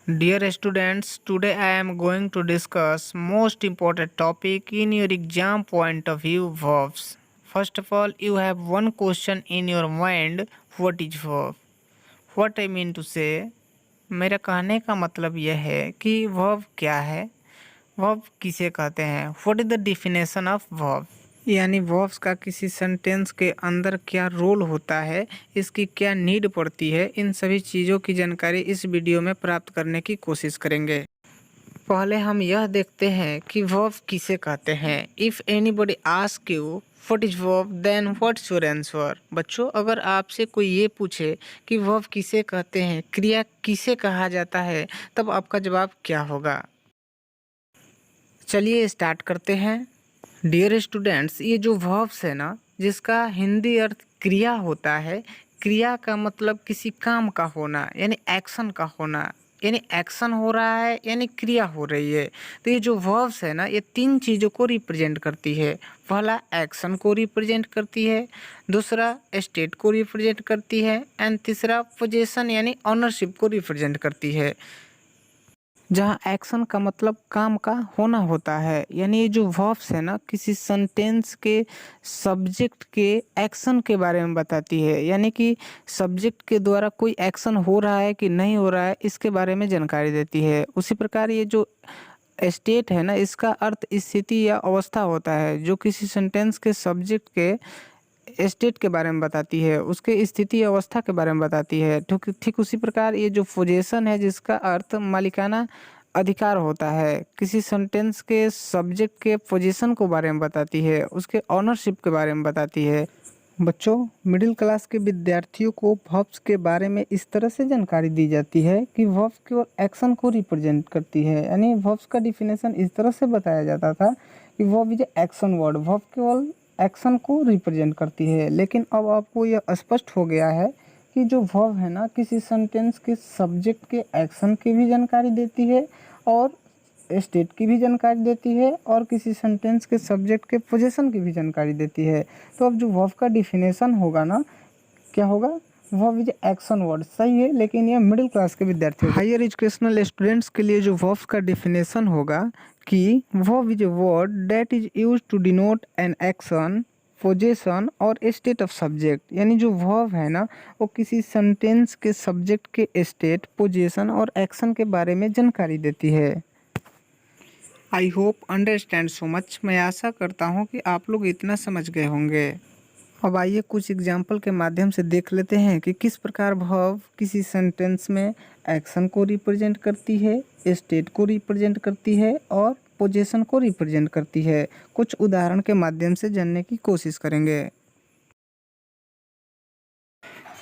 Dear students, today I am going to discuss most important topic in your exam point of view, verbs. First of all, you have one question in your mind, what is verb? What I mean to say, मेरा कहने का मतलब यह है कि verb क्या है, verb किसे कहते हैं, what is the definition of verb? यानी वर्ब्स का किसी सेंटेंस के अंदर क्या रोल होता है, इसकी क्या नीड पड़ती है, इन सभी चीज़ों की जानकारी इस वीडियो में प्राप्त करने की कोशिश करेंगे। पहले हम यह देखते हैं कि वर्ब किसे कहते हैं। If anybody ask you what is verb then what's your answer. बच्चों, अगर आपसे कोई ये पूछे कि वर्ब किसे कहते हैं, क्रिया किसे कहा जाता है, तब आपका जवाब क्या होगा? चलिए स्टार्ट करते हैं। डियर स्टूडेंट्स, ये जो वर्ब्स है ना, जिसका हिंदी अर्थ क्रिया होता है, क्रिया का मतलब किसी काम का होना, यानी एक्शन का होना, यानी एक्शन हो रहा है यानी क्रिया हो रही है। तो ये जो वर्ब्स है ना, ये तीन चीज़ों को रिप्रेजेंट करती है। पहला एक्शन को रिप्रेजेंट करती है, दूसरा स्टेट को रिप्रेजेंट करती है, एंड तीसरा पोजेशन यानी ऑनरशिप को रिप्रेजेंट करती है। जहाँ एक्शन का मतलब काम का होना होता है, यानी ये जो वर्ब्स है ना, किसी सेंटेंस के सब्जेक्ट के एक्शन के बारे में बताती है, यानी कि सब्जेक्ट के द्वारा कोई एक्शन हो रहा है कि नहीं हो रहा है, इसके बारे में जानकारी देती है। उसी प्रकार ये जो स्टेट है ना, इसका अर्थ स्थिति या अवस्था होता है, जो किसी सेंटेंस के सब्जेक्ट के स्टेट के बारे में बताती है, उसके स्थिति अवस्था के बारे में बताती है। ठीक ठीक उसी प्रकार ये जो पोजीशन है, जिसका अर्थ मालिकाना अधिकार होता है, किसी सेंटेंस के सब्जेक्ट के पोजीशन को बारे में बताती है, उसके ऑनरशिप के बारे में बताती है। बच्चों, मिडिल क्लास के विद्यार्थियों को वर्ब्स के बारे में इस तरह से जानकारी दी जाती है कि वर्ब्स केवल एक्शन को रिप्रेजेंट करती है। यानी वर्ब्स का डिफिनेशन इस तरह से बताया जाता था कि verb is action word, verb केवल एक्शन को रिप्रेजेंट करती है। लेकिन अब आपको यह स्पष्ट हो गया है कि जो वर्ब है ना, किसी सेंटेंस के सब्जेक्ट के एक्शन की भी जानकारी देती है और स्टेट की भी जानकारी देती है और किसी सेंटेंस के सब्जेक्ट के पोजीशन की भी जानकारी देती है। तो अब जो वर्ब का डिफिनेशन होगा ना, क्या होगा? वर्ब इज एक्शन वर्ड, सही है, लेकिन यह मिडिल क्लास के विद्यार्थियों, हायर एजुकेशनल स्टूडेंट्स के लिए जो वर्ब का डिफिनेशन होगा कि verb is a word that is used to denote an action, position और स्टेट ऑफ सब्जेक्ट। यानी जो वर्ब है ना, वो किसी सेंटेंस के सब्जेक्ट के स्टेट, पोजीशन और एक्शन के बारे में जानकारी देती है। I hope understand so much. मैं आशा करता हूँ कि आप लोग इतना समझ गए होंगे। अब आइए कुछ एग्जाम्पल के माध्यम से देख लेते हैं कि किस प्रकार वर्ब किसी सेंटेंस में एक्शन को रिप्रेजेंट करती है, स्टेट को रिप्रेजेंट करती है और पोजीशन को रिप्रेजेंट करती है। कुछ उदाहरण के माध्यम से जानने की कोशिश करेंगे।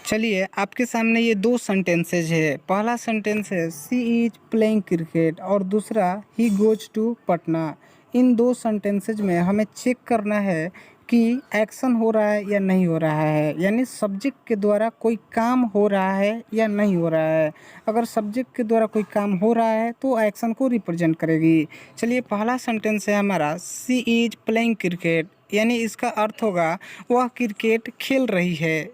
चलिए, आपके सामने ये दो सेंटेंसेज है। पहला सेंटेंस है सी इज प्लेइंग क्रिकेट और दूसरा ही गोज टू पटना। इन दो सेंटेंसेज में हमें चेक करना है कि एक्शन हो रहा है या नहीं हो रहा है, यानी सब्जेक्ट के द्वारा कोई काम हो रहा है या नहीं हो रहा है। अगर सब्जेक्ट के द्वारा कोई काम हो रहा है तो एक्शन को रिप्रेजेंट करेगी। चलिए, पहला सेंटेंस है हमारा सी इज प्लेइंग क्रिकेट, यानी इसका अर्थ होगा वह क्रिकेट खेल रही है।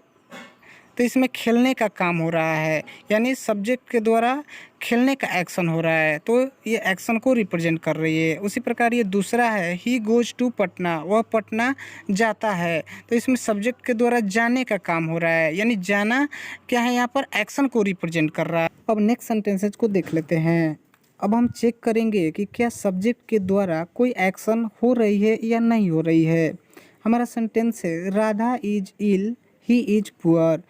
तो इसमें खेलने का काम हो रहा है, यानी सब्जेक्ट के द्वारा खेलने का एक्शन हो रहा है, तो ये एक्शन को रिप्रेजेंट कर रही है। उसी प्रकार ये दूसरा है ही गोज टू पटना, वह पटना जाता है, तो इसमें सब्जेक्ट के द्वारा जाने का काम हो रहा है, यानी जाना क्या है, यहाँ पर एक्शन को रिप्रेजेंट कर रहा है। अब नेक्स्ट सेंटेंसेज को देख लेते हैं। अब हम चेक करेंगे कि क्या सब्जेक्ट के द्वारा कोई एक्शन हो रही है या नहीं हो रही है। हमारा सेंटेंस है Radha is ill, he is poor.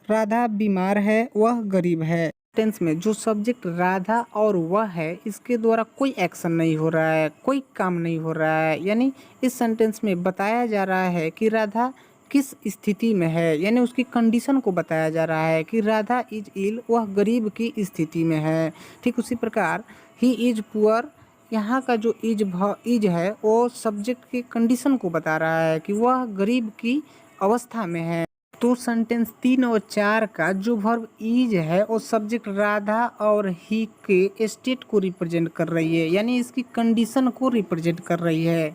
Radha बीमार है, वह गरीब है। टेंस में जो सब्जेक्ट राधा और वह है, इसके द्वारा कोई एक्शन नहीं हो रहा है, कोई काम नहीं हो रहा है, यानी इस सेंटेंस में बताया जा रहा है कि राधा किस स्थिति में है, यानी उसकी कंडीशन को बताया जा रहा है कि राधा इज इल, वह गरीब की स्थिति में है। ठीक उसी प्रकार ही इज पुअर, यहाँ का जो इज है वो सब्जेक्ट की कंडीशन को बता रहा है कि वह गरीब की अवस्था में है। तो सेंटेंस 3 और 4 का जो वर्ब इज है वो सब्जेक्ट राधा और ही के स्टेट को रिप्रेजेंट कर रही है, यानी इसकी कंडीशन को रिप्रेजेंट कर रही है।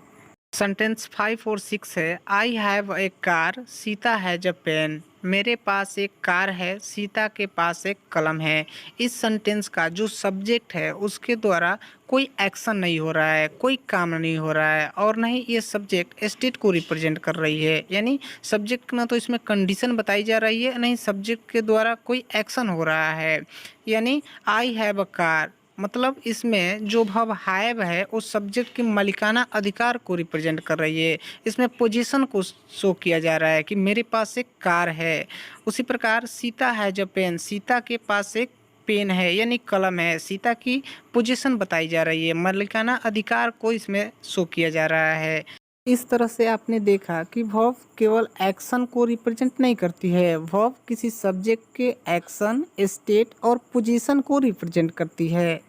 सेंटेंस 5 और 6 है। I have a car, Sita has a pen. मेरे पास एक कार है, सीता के पास एक कलम है। इस सेंटेंस का जो सब्जेक्ट है उसके द्वारा कोई एक्शन नहीं हो रहा है, कोई काम नहीं हो रहा है, और नहीं ये सब्जेक्ट स्टेट को रिप्रेजेंट कर रही है। यानी सब्जेक्ट ना तो इसमें कंडीशन बताई जा रही है, नहीं सब्जेक्ट के द्वारा कोई एक्शन हो रहा है। यानी आई हैव अ कार मतलब इसमें जो वर्ब हैव है उस सब्जेक्ट के मालिकाना अधिकार को रिप्रेजेंट कर रही है। इसमें पोजीशन को शो किया जा रहा है कि मेरे पास एक कार है। उसी प्रकार Sita has a pen, Sita के पास एक पेन है यानी कलम है। सीता की पोजीशन बताई जा रही है, मालिकाना अधिकार को इसमें शो किया जा रहा है। इस तरह से आपने देखा कि वर्ब केवल एक्शन को रिप्रेजेंट नहीं करती है, वर्ब किसी सब्जेक्ट के एक्शन, स्टेट और पोजीशन को रिप्रेजेंट करती है।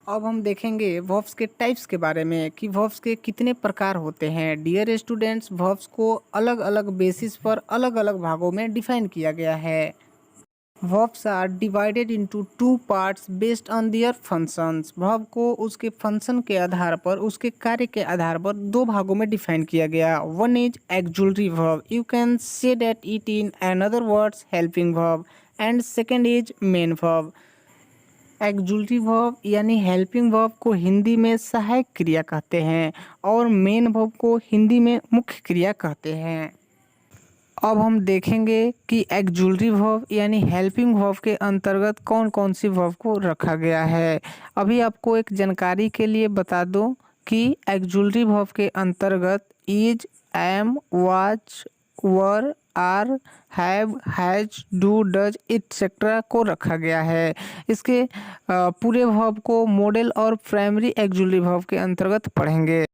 अब हम देखेंगे वर्ब्स के टाइप्स के बारे में कि वर्ब्स के कितने प्रकार होते हैं। डियर स्टूडेंट्स, वर्ब्स को अलग अलग बेसिस पर अलग अलग भागों में डिफाइन किया गया है। Verbs are divided into two parts based on their functions. verb को उसके फंक्शन के आधार पर, उसके कार्य के आधार पर दो भागों में डिफाइन किया गया। One is auxiliary verb. You can say that it in another words helping verb. And second is main verb. Auxiliary verb यानी हेल्पिंग वर्ब को हिंदी में सहायक क्रिया कहते हैं और मेन वर्ब को हिंदी में मुख्य क्रिया कहते हैं। अब हम देखेंगे कि एक्जुलरी वर्ब यानी हेल्पिंग वर्ब के अंतर्गत कौन कौन सी वर्ब को रखा गया है। अभी आपको एक जानकारी के लिए बता दूं कि एक्जुलरी वर्ब के अंतर्गत is, am, was, were, are, have, has, do, does etcetera को रखा गया है। इसके पूरे वर्ब को मॉडल और प्राइमरी एक्जुलरी वर्ब के अंतर्गत पढ़ेंगे।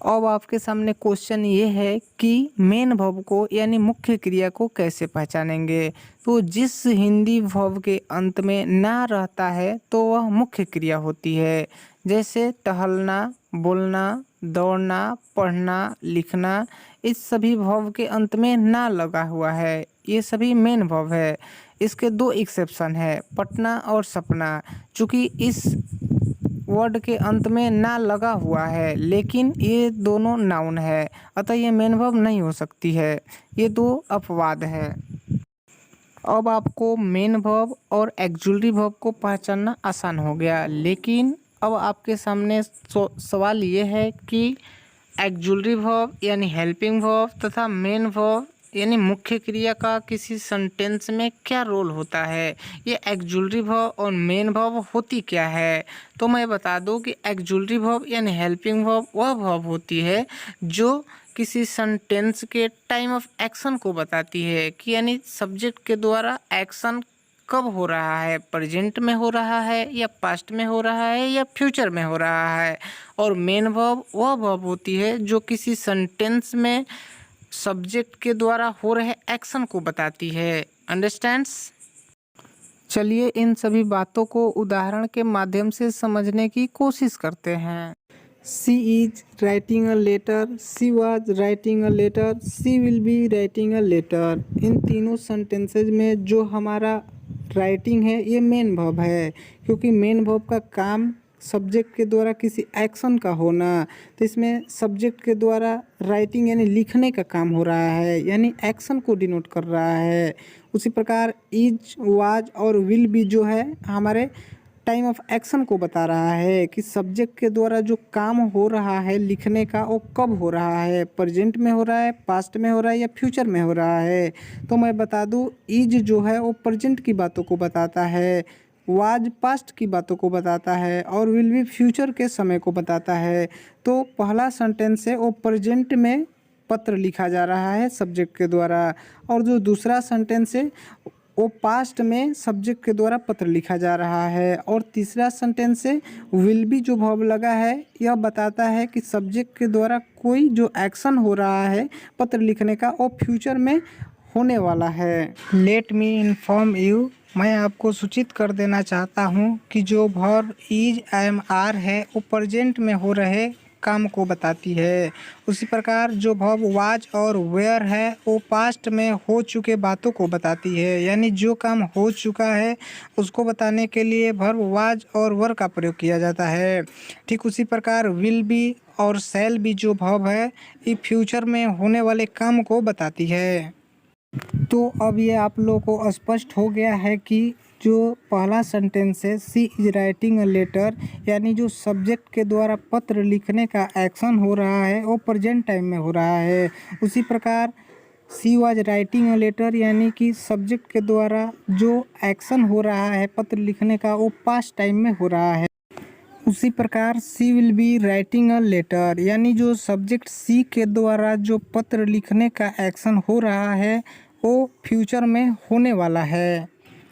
अब आपके सामने क्वेश्चन ये है कि मेन वर्ब को यानी मुख्य क्रिया को कैसे पहचानेंगे। तो जिस हिंदी वर्ब के अंत में ना रहता है तो वह मुख्य क्रिया होती है। जैसे टहलना, बोलना, दौड़ना, पढ़ना, लिखना, इस सभी वर्ब के अंत में ना लगा हुआ है, ये सभी मेन वर्ब है। इसके दो एक्सेप्शन है, पटना और सपना। चूँकि इस वर्ड के अंत में ना लगा हुआ है लेकिन ये दोनों नाउन है, अतः ये मेन वर्ब नहीं हो सकती है। ये दो अपवाद है। अब आपको मेन वर्ब और एक्जुलरी वर्ब को पहचानना आसान हो गया, लेकिन अब आपके सामने सवाल ये है कि एक्जुलरी वर्ब यानी हेल्पिंग वर्ब तथा मेन वर्ब यानी मुख्य क्रिया का किसी सेंटेंस में क्या रोल होता है। ये एक्जुलरी वर्ब और मेन वर्ब होती क्या है। तो मैं बता दूं कि एक्जुलरी वर्ब यानी हेल्पिंग वर्ब वह वर्ब होती है जो किसी सेंटेंस के टाइम ऑफ एक्शन को बताती है कि यानी सब्जेक्ट के द्वारा एक्शन कब हो रहा है, प्रेजेंट में हो रहा है या पास्ट में हो रहा है या फ्यूचर में हो रहा है। और मेन वर्ब वह वर्ब होती है जो किसी सेंटेंस में सब्जेक्ट के द्वारा हो रहे एक्शन को बताती है। अंडरस्टैंड्स? चलिए इन सभी बातों को उदाहरण के माध्यम से समझने की कोशिश करते हैं। She is writing a letter, she was writing a letter, she will be writing a letter. इन तीनों सेंटेंसेज में जो हमारा राइटिंग है ये मेन वर्ब है, क्योंकि मेन वर्ब का काम सब्जेक्ट के द्वारा किसी एक्शन का होना, तो इसमें सब्जेक्ट के द्वारा राइटिंग यानी लिखने का काम हो रहा है, यानी एक्शन को डिनोट कर रहा है। उसी प्रकार इज, वाज और विल बी जो है हमारे टाइम ऑफ एक्शन को बता रहा है कि सब्जेक्ट के द्वारा जो काम हो रहा है लिखने का वो कब हो रहा है, प्रेजेंट में हो रहा है, पास्ट में हो रहा है या फ्यूचर में हो रहा है। तो मैं बता दूं इज जो है वो प्रेजेंट की बातों को बताता है, वाज पास्ट की बातों को बताता है और विल बी फ्यूचर के समय को बताता है। तो पहला सेंटेंस है वो प्रेजेंट में पत्र लिखा जा रहा है सब्जेक्ट के द्वारा, और जो दूसरा सेंटेंस है वो पास्ट में सब्जेक्ट के द्वारा पत्र लिखा जा रहा है। और तीसरा सेंटेंस है विल बी जो वर्ब लगा है यह बताता है कि सब्जेक्ट के द्वारा कोई जो एक्शन हो रहा है पत्र लिखने का वो फ्यूचर में होने वाला है। लेट मी इन्फॉर्म यू, मैं आपको सूचित कर देना चाहता हूँ कि जो वर्ब इज, एम, आर है वो प्रेजेंट में हो रहे काम को बताती है। उसी प्रकार जो वर्ब वाज और वेयर है वो पास्ट में हो चुके बातों को बताती है, यानी जो काम हो चुका है उसको बताने के लिए वर्ब वाज और वर का प्रयोग किया जाता है। ठीक उसी प्रकार विल बी और शैल बी जो वर्ब है ये फ्यूचर में होने वाले काम को बताती है। तो अब ये आप लोगों को स्पष्ट हो गया है कि जो पहला सेंटेंस है सी इज राइटिंग अ लेटर, यानी जो सब्जेक्ट के द्वारा पत्र लिखने का एक्शन हो रहा है वो प्रेजेंट टाइम में हो रहा है। उसी प्रकार she was writing a letter यानी कि सब्जेक्ट के द्वारा जो एक्शन हो रहा है पत्र लिखने का वो पास्ट टाइम में हो रहा है। उसी प्रकार she will be writing a letter, यानी जो सब्जेक्ट सी के द्वारा जो पत्र लिखने का एक्शन हो रहा है वो फ्यूचर में होने वाला है।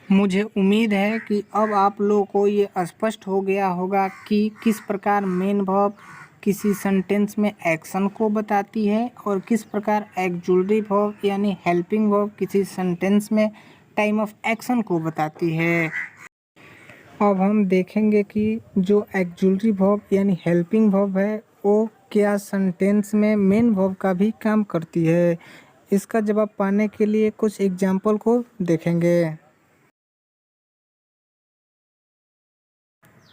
मुझे उम्मीद है कि अब आप लोगों को ये स्पष्ट हो गया होगा कि किस प्रकार मेन वर्ब किसी सेंटेंस में एक्शन को बताती है और किस प्रकार ऑक्सिलरी वर्ब यानी हेल्पिंग वर्ब किसी सेंटेंस में टाइम ऑफ एक्शन को बताती है। अब हम देखेंगे कि जो ऑक्सिलरी वर्ब यानी हेल्पिंग वर्ब है वो क्या सेंटेंस में मेन वर्ब का भी काम करती है। इसका जवाब पाने के लिए कुछ एग्जाम्पल को देखेंगे।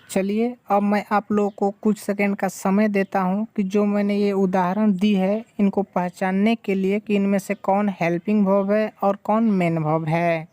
चलिए अब मैं आप लोगों को कुछ सेकंड का समय देता हूं कि जो मैंने ये उदाहरण दी है इनको पहचानने के लिए कि इनमें से कौन हेल्पिंग वर्ब है और कौन मेन वर्ब है।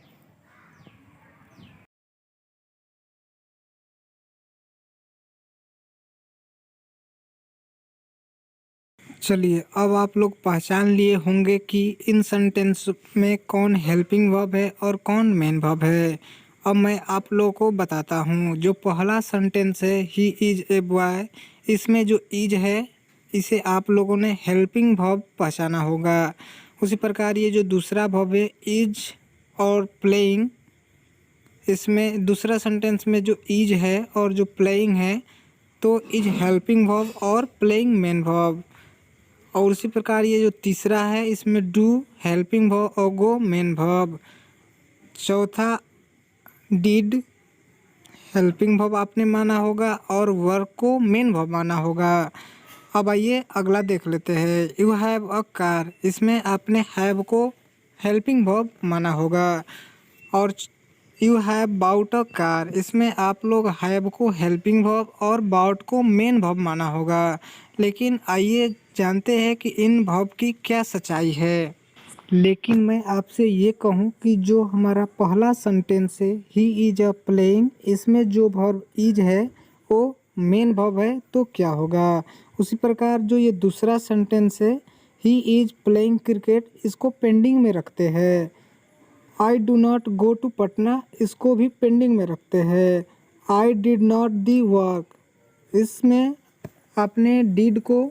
चलिए अब आप लोग पहचान लिए होंगे कि इन सेंटेंस में कौन हेल्पिंग वर्ब है और कौन मेन वर्ब है। अब मैं आप लोगों को बताता हूँ। जो पहला सेंटेंस है ही इज ए बॉय, इसमें जो इज है इसे आप लोगों ने हेल्पिंग वर्ब पहचाना होगा। उसी प्रकार ये जो दूसरा वर्ब है इज और प्लेइंग, इसमें दूसरा सेंटेंस में जो इज है और जो प्लेइंग है तो इज हेल्पिंग वर्ब और प्लेइंग मेन वर्ब। और उसी प्रकार ये जो तीसरा है इसमें डू हेल्पिंग वर्ब और गो मेन वर्ब। चौथा डिड हेल्पिंग वर्ब आपने माना होगा और वर्क को मेन वर्ब माना होगा। अब आइए अगला देख लेते हैं। यू हैव अ कार, इसमें आपने हैव को हेल्पिंग वर्ब माना होगा। और you have bought a car, इसमें आप लोग हैव को हेल्पिंग वर्ब और बाउट को मेन वर्ब माना होगा। लेकिन आइए जानते हैं कि इन वर्ब की क्या सच्चाई है। लेकिन मैं आपसे ये कहूँ कि जो हमारा पहला सेंटेंस है ही इज अ प्लेइंग, इसमें जो वर्ब इज है वो मेन वर्ब है तो क्या होगा। उसी प्रकार जो ये दूसरा सेंटेंस है ही इज प्लेइंग क्रिकेट, इसको पेंडिंग में रखते हैं। I do not go to Patna, इसको भी पेंडिंग में रखते हैं। I did not the work, इसमें आपने डिड को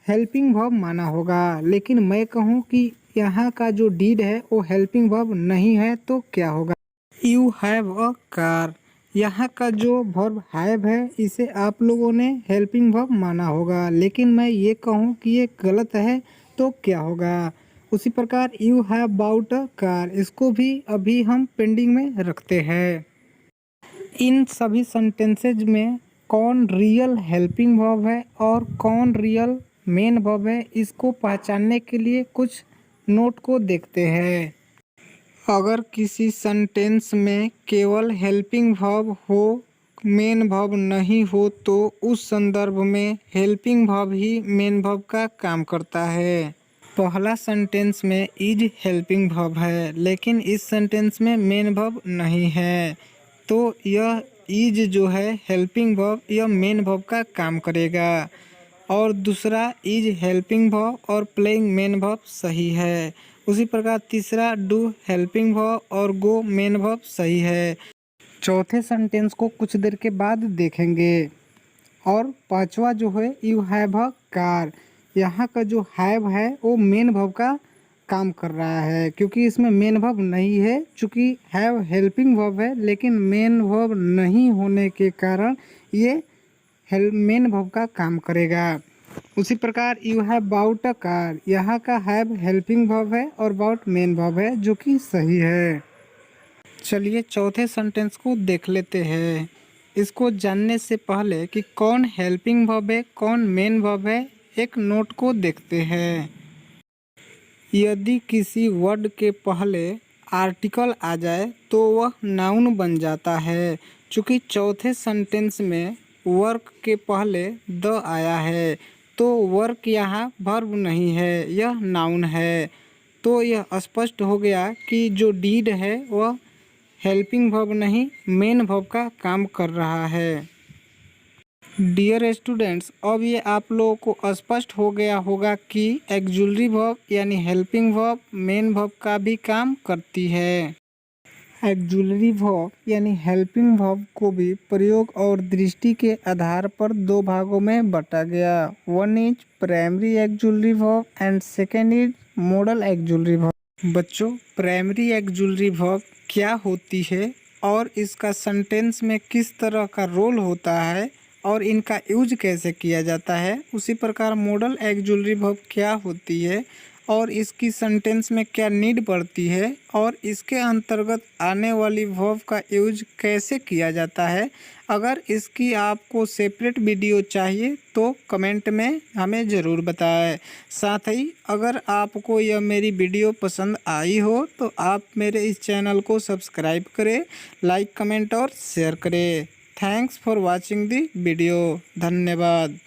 हेल्पिंग वर्ब माना होगा। लेकिन मैं कहूँ कि यहाँ का जो डिड है वो हेल्पिंग वर्ब नहीं है तो क्या होगा। यू हैव अ कार, यहाँ का जो वर्ब हैव है इसे आप लोगों ने हेल्पिंग वर्ब माना होगा। लेकिन मैं ये कहूँ कि ये गलत है तो क्या होगा। उसी प्रकार you have bought a car, इसको भी अभी हम पेंडिंग में रखते हैं। इन सभी सेंटेंसेज में कौन रियल हेल्पिंग वर्ब है और कौन रियल मेन वर्ब है, इसको पहचानने के लिए कुछ नोट को देखते हैं। अगर किसी सेंटेंस में केवल हेल्पिंग वर्ब हो, मेन वर्ब नहीं हो तो उस संदर्भ में हेल्पिंग वर्ब ही मेन वर्ब का काम करता है। पहला सेंटेंस में इज हेल्पिंग वर्ब है लेकिन इस सेंटेंस में मेन वर्ब नहीं है, तो यह इज जो है हेल्पिंग वर्ब यह मेन वर्ब का काम करेगा। और दूसरा इज हेल्पिंग वर्ब और प्लेइंग मेन वर्ब सही है। उसी प्रकार तीसरा डू हेल्पिंग वर्ब और गो मेन वर्ब सही है। चौथे सेंटेंस को कुछ देर के बाद देखेंगे। और पांचवा जो है यू हैव अ कार, यहाँ का जो हैव है वो मेन वर्ब का काम कर रहा है क्योंकि इसमें मेन वर्ब नहीं है। चूँकि हैव हेल्पिंग वर्ब है लेकिन मेन वर्ब नहीं होने के कारण ये मेन वर्ब का काम करेगा। उसी प्रकार you have bought a car, यहाँ का हैव हेल्पिंग वर्ब है और बाउट मेन वर्ब है जो कि सही है। चलिए चौथे सेंटेंस को देख लेते हैं। इसको जानने से पहले कि कौन हेल्पिंग वर्ब है कौन मेन वर्ब है, एक नोट को देखते हैं। यदि किसी वर्ड के पहले आर्टिकल आ जाए तो वह नाउन बन जाता है। चूँकि चौथे सेंटेंस में वर्क के पहले द आया है तो वर्क यहाँ वर्ब नहीं है, यह नाउन है। तो यह स्पष्ट हो गया कि जो डीड है वह हेल्पिंग वर्ब नहीं मेन वर्ब का काम कर रहा है। डियर स्टूडेंट्स, अब ये आप लोगों को स्पष्ट हो गया होगा कि एक्जुलरी वर्ब यानी हेल्पिंग वर्ब मेन वर्ब का भी काम करती है। एक्जुलरी वर्ब यानी हेल्पिंग वर्ब को भी प्रयोग और दृष्टि के आधार पर दो भागों में बांटा गया। One is primary auxiliary verb and second is model auxiliary verb. बच्चों, प्राइमरी एक्जुलरी वर्ब क्या होती है और इसका सेंटेंस में किस तरह का रोल होता है और इनका यूज कैसे किया जाता है, उसी प्रकार मॉडल एक्जुलरी वर्ब क्या होती है और इसकी सेंटेंस में क्या नीड पड़ती है और इसके अंतर्गत आने वाली वर्ब का यूज कैसे किया जाता है। अगर इसकी आपको सेपरेट वीडियो चाहिए तो कमेंट में हमें ज़रूर बताएं। साथ ही अगर आपको यह मेरी वीडियो पसंद आई हो तो आप मेरे इस चैनल को सब्सक्राइब करें, लाइक कमेंट और शेयर करें। Thanks for watching the video. धन्यवाद।